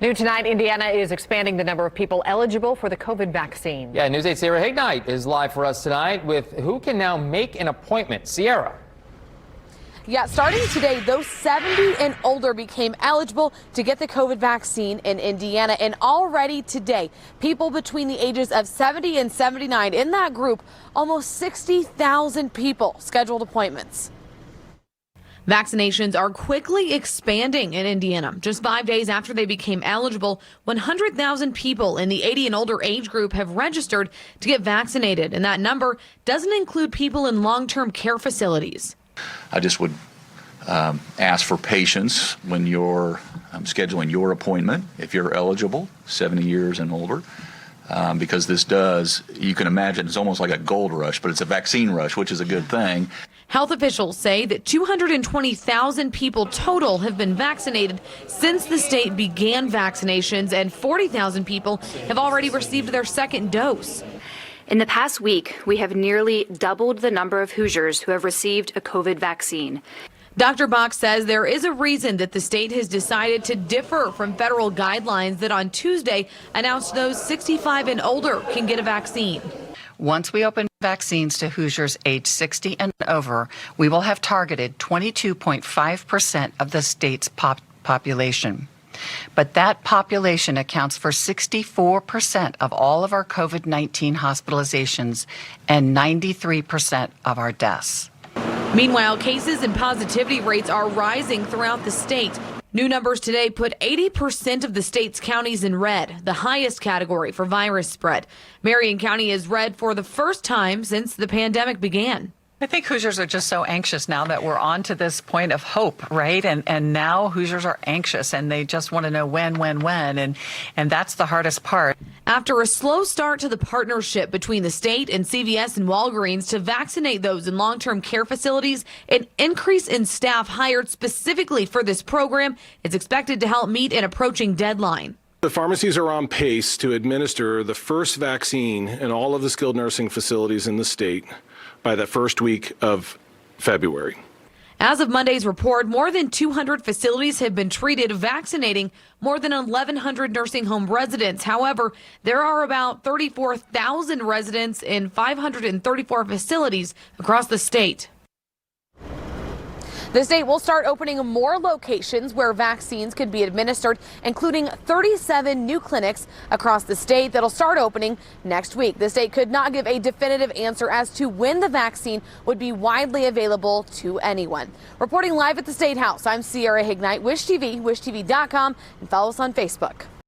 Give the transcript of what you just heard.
New tonight, Indiana is expanding the number of people eligible for the COVID vaccine. Yeah, News 8's Sierra Hignite is live for us tonight with who can now make an appointment. Sierra. Yeah, starting today, those 70 and older became eligible to get the COVID vaccine in Indiana. And already today, people between the ages of 70 and 79 in that group, almost 60,000 people scheduled appointments. Vaccinations are quickly expanding in Indiana. Just 5 days after they became eligible, 100,000 people in the 80 and older age group have registered to get vaccinated. And that number doesn't include people in long-term care facilities. I just would ask for patience when you're scheduling your appointment, if you're eligible, 70 years and older, because this does, you can imagine, it's almost like a gold rush, but it's a vaccine rush, which is a good thing. Health officials say that 220,000 people total have been vaccinated since the state began vaccinations, and 40,000 people have already received their second dose. In the past week, we have nearly doubled the number of Hoosiers who have received a COVID vaccine. Dr. Bach says there is a reason that the state has decided to differ from federal guidelines that on Tuesday announced those 65 and older can get a vaccine. Once we open vaccines to Hoosiers age 60 and over, we will have targeted 22.5% of the state's population. But that population accounts for 64% of all of our COVID-19 hospitalizations and 93% of our deaths. Meanwhile, cases and positivity rates are rising throughout the state. New numbers today put 80% of the state's counties in red, the highest category for virus spread. Marion County is red for the first time since the pandemic began. I think Hoosiers are just so anxious now that we're on to this point of hope, right? And now Hoosiers are anxious and they just want to know when, and that's the hardest part. After a slow start to the partnership between the state and CVS and Walgreens to vaccinate those in long-term care facilities, an increase in staff hired specifically for this program is expected to help meet an approaching deadline. The pharmacies are on pace to administer the first vaccine in all of the skilled nursing facilities in the state by the first week of February. As of Monday's report, more than 200 facilities have been treated, vaccinating more than 1,100 nursing home residents. However, there are about 34,000 residents in 534 facilities across the state. The state will start opening more locations where vaccines could be administered, including 37 new clinics across the state that'll start opening next week. The state could not give a definitive answer as to when the vaccine would be widely available to anyone. Reporting live at the State House, I'm Sierra Hignite, Wish TV, wishtv.com, and follow us on Facebook.